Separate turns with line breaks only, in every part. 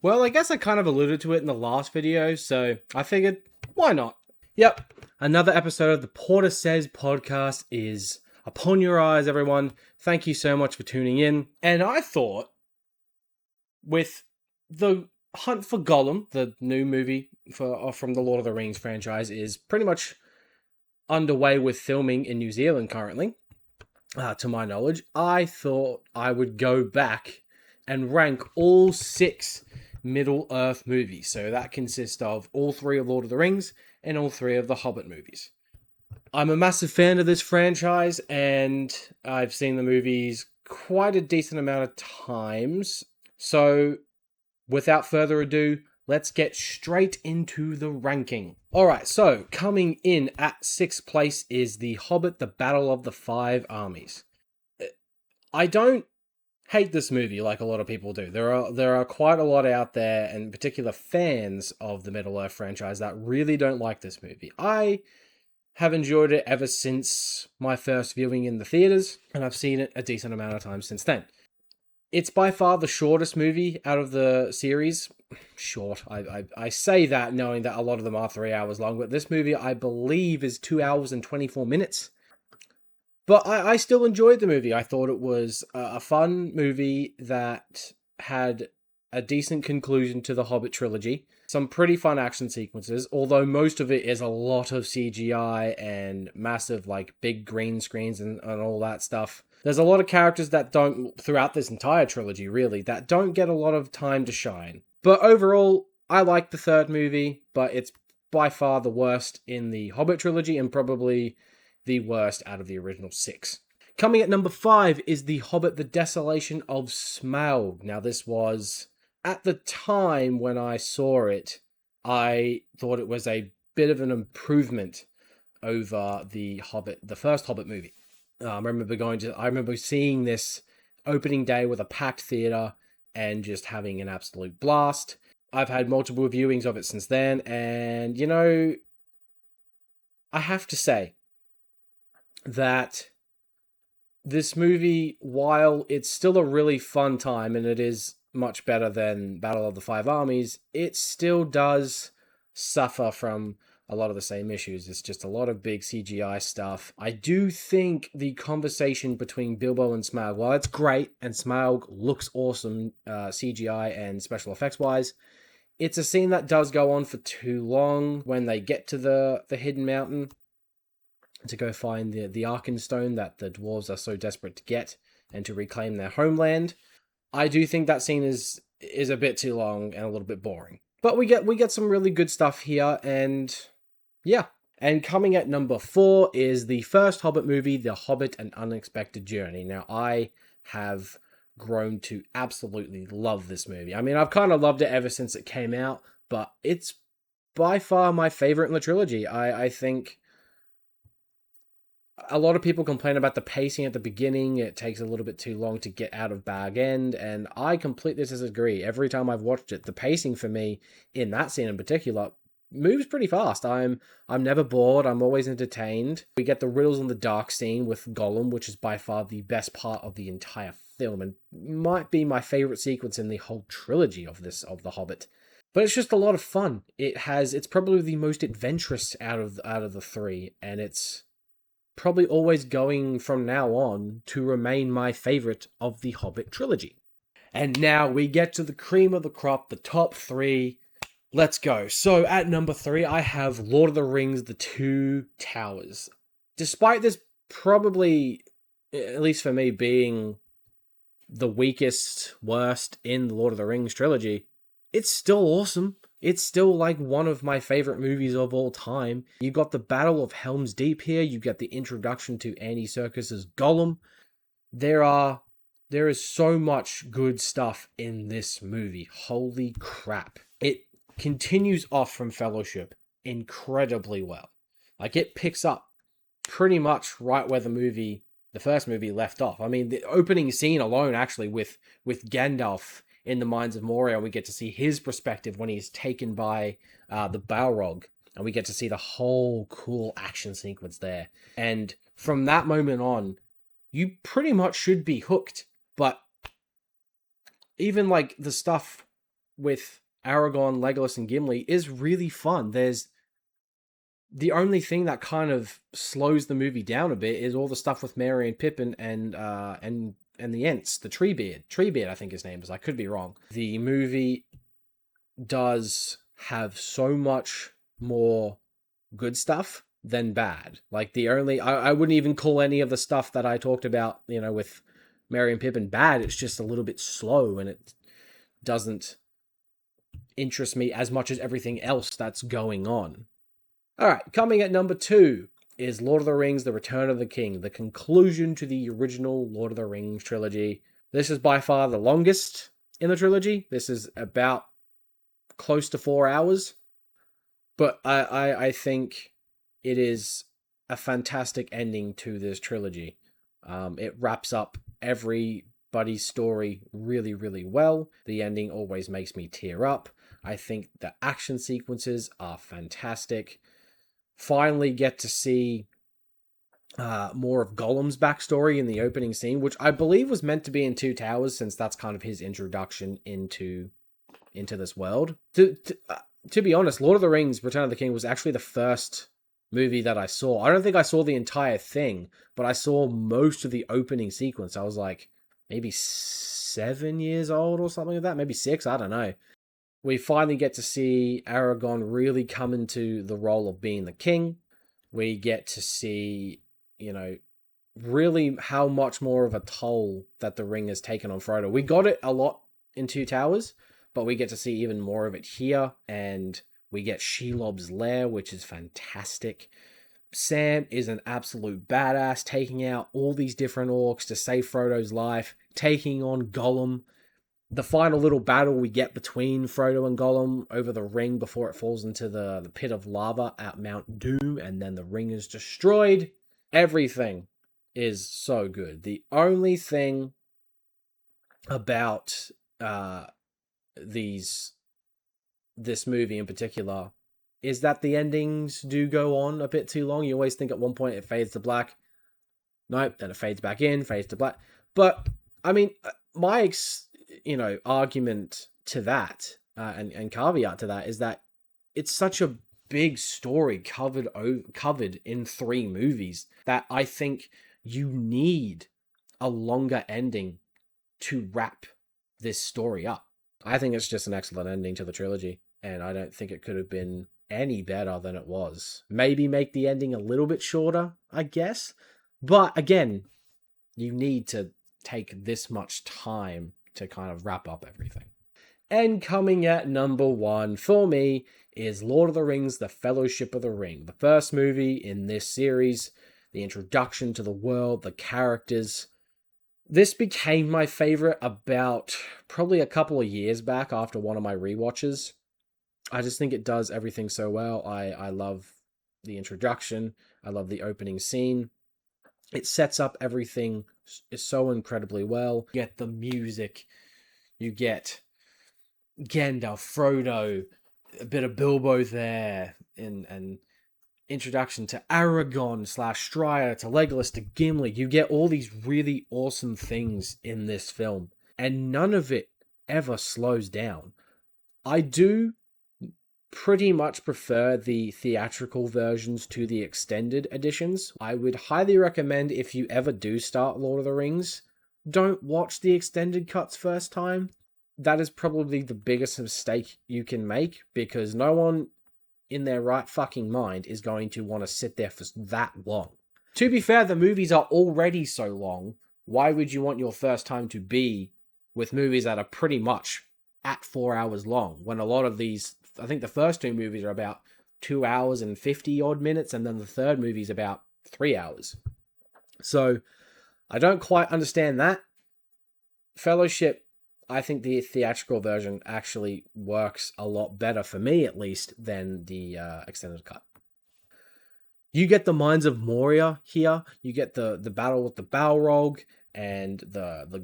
Well, I guess I kind of alluded to it in the last video, so I figured, why not? Yep, another episode of the Porter Says podcast is upon your eyes, everyone. Thank you so much for tuning in. And I thought, with the Hunt for Gollum, the new movie from the Lord of the Rings franchise, is pretty much underway with filming in New Zealand currently, to my knowledge, I thought I would go back and rank all 6 Middle-earth movies. So that consists of all 3 of Lord of the Rings and all 3 of the Hobbit movies. I'm a massive fan of this franchise, and I've seen the movies quite a decent amount of times. So, without further ado, let's get straight into the ranking. Alright, so coming in at 6th place is The Hobbit, The Battle of the Five Armies. I don't hate this movie like a lot of people do. There are quite a lot out there, and in particular fans of the Middle-earth franchise, that really don't like this movie. I have enjoyed it ever since my first viewing in the theaters, and I've seen it a decent amount of times since then. It's by far the shortest movie out of the series. Short. I say that knowing that a lot of them are 3 hours long, but this movie, I believe, is 2 hours and 24 minutes. But I still enjoyed the movie. I thought it was a fun movie that had a decent conclusion to the Hobbit trilogy. Some pretty fun action sequences, although most of it is a lot of CGI and massive, big green screens and all that stuff. There's a lot of characters that don't, throughout this entire trilogy, really, that don't get a lot of time to shine. But overall, I like the third movie, but it's by far the worst in the Hobbit trilogy and probably the worst out of the original 6. Coming at number 5 is The Hobbit, The Desolation of Smaug. Now, this was, at the time when I saw it, I thought it was a bit of an improvement over the first Hobbit movie. I remember seeing this opening day with a packed theater and just having an absolute blast. I've had multiple viewings of it since then, and I have to say that this movie, while it's still a really fun time and it is much better than Battle of the Five Armies, it still does suffer from a lot of the same issues. It's just a lot of big CGI stuff. I do think the conversation between Bilbo and Smaug, while it's great and Smaug looks awesome CGI and special effects wise, it's a scene that does go on for too long when they get to the Hidden Mountain to go find the Arkenstone that the dwarves are so desperate to get and to reclaim their homeland. I do think that scene is a bit too long and a little bit boring. But we get some really good stuff here, and yeah. And coming at number 4 is the first Hobbit movie, The Hobbit: An Unexpected Journey. Now, I have grown to absolutely love this movie. I mean, I've kind of loved it ever since it came out, but it's by far my favorite in the trilogy. I think a lot of people complain about the pacing at the beginning. It takes a little bit too long to get out of Bag End, and I completely disagree. Every time I've watched it, the pacing for me in that scene in particular moves pretty fast. I'm never bored. I'm always entertained. We get the Riddles in the Dark scene with Gollum, which is by far the best part of the entire film and might be my favorite sequence in the whole trilogy of The Hobbit. But it's just a lot of fun. It's probably the most adventurous out of the 3, and it's probably always going from now on to remain my favorite of the Hobbit trilogy. And now we get to the cream of the crop, the top 3. Let's go. So at number 3, I have Lord of the Rings, The Two Towers. Despite this probably, at least for me, being the weakest, worst in the Lord of the Rings trilogy, it's still awesome. It's still one of my favorite movies of all time. You got the Battle of Helm's Deep here. You get the introduction to Andy Serkis's Gollum. There is so much good stuff in this movie. Holy crap. It continues off from Fellowship incredibly well. It picks up pretty much right where the first movie left off. I mean, the opening scene alone, actually, with Gandalf in the Mines of Moria, and we get to see his perspective when he's taken by the Balrog, and we get to see the whole cool action sequence there. And from that moment on, you pretty much should be hooked. But even the stuff with Aragorn, Legolas, and Gimli is really fun. There's the only thing that kind of slows the movie down a bit is all the stuff with Merry and Pippin and the Ents, the Treebeard, I think his name is. I could be wrong. The movie does have so much more good stuff than bad. Like I wouldn't even call any of the stuff that I talked about, with Merry and Pippin bad. It's just a little bit slow and it doesn't interest me as much as everything else that's going on. All right, coming at number 2 is Lord of the Rings, The Return of the King, the conclusion to the original Lord of the Rings trilogy. This is by far the longest in the trilogy. This is about close to 4 hours. But I think it is a fantastic ending to this trilogy. It wraps up everybody's story really, really well. The ending always makes me tear up. I think the action sequences are fantastic. Finally get to see more of Gollum's backstory in the opening scene, which I believe was meant to be in Two Towers, since that's kind of his introduction into this world. To be honest, Lord of the Rings, Return of the King was actually the first movie that I saw. I don't think I saw the entire thing, but I saw most of the opening sequence. I was like maybe 7 years old or something like that, maybe 6, I don't know. We finally get to see Aragorn really come into the role of being the king. We get to see, really how much more of a toll that the ring has taken on Frodo. We got it a lot in Two Towers, but we get to see even more of it here. And we get Shelob's lair, which is fantastic. Sam is an absolute badass, taking out all these different orcs to save Frodo's life, taking on Gollum. The final little battle we get between Frodo and Gollum over the ring before it falls into the pit of lava at Mount Doom, and then the ring is destroyed. Everything is so good. The only thing about this movie in particular is that the endings do go on a bit too long. You always think at one point it fades to black. Nope, then it fades back in, fades to black. But, I mean, my argument to that and caveat to that is that it's such a big story covered in 3 movies that I think you need a longer ending to wrap this story up. I think it's just an excellent ending to the trilogy, and I don't think it could have been any better than it was. Maybe make the ending a little bit shorter, I guess, but again, you need to take this much time to kind of wrap up everything. And coming at number 1 for me is Lord of the Rings, The Fellowship of the Ring. The first movie in this series, the introduction to the world, the characters. This became my favorite about probably a couple of years back after one of my rewatches. I just think it does everything so well. I love the introduction. I love the opening scene. It sets up everything so incredibly well. You get the music. You get Gandalf, Frodo, a bit of Bilbo there, and introduction to Aragorn / Strider, to Legolas, to Gimli. You get all these really awesome things in this film, and none of it ever slows down. I do pretty much prefer the theatrical versions to the extended editions. I would highly recommend, if you ever do start Lord of the Rings, don't watch the extended cuts first time. That is probably the biggest mistake you can make, because no one in their right fucking mind is going to want to sit there for that long. To be fair, the movies are already so long. Why would you want your first time to be with movies that are pretty much at 4 hours long, when a lot of these, I think the first 2 movies are about 2 hours and 50 odd minutes, and then the third movie is about 3 hours. So I don't quite understand that. Fellowship, I think the theatrical version actually works a lot better, for me at least, than the extended cut. You get the Mines of Moria here. You get the battle with the Balrog and the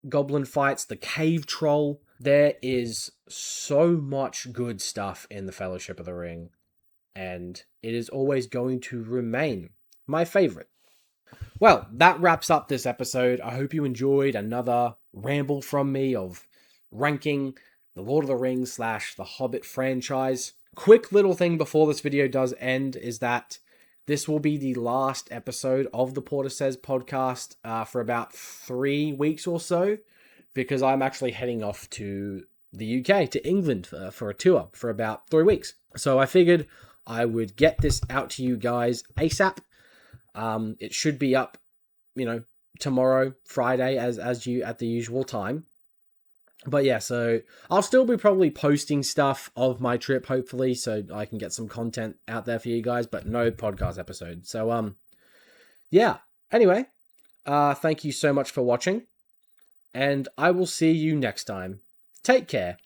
goblin fights, the cave troll. There is so much good stuff in the Fellowship of the Ring, and it is always going to remain my favorite. Well, that wraps up this episode. I hope you enjoyed another ramble from me of ranking the Lord of the Rings / the Hobbit franchise. Quick little thing before this video does end is that this will be the last episode of the Porter Says podcast for about 3 weeks or so, because I'm actually heading off to the UK, to England for a tour for about 3 weeks. So I figured I would get this out to you guys ASAP. It should be up, tomorrow, Friday, as you at the usual time. But yeah, so I'll still be probably posting stuff of my trip, hopefully, so I can get some content out there for you guys, but no podcast episode. So, yeah. Anyway, thank you so much for watching, and I will see you next time. Take care.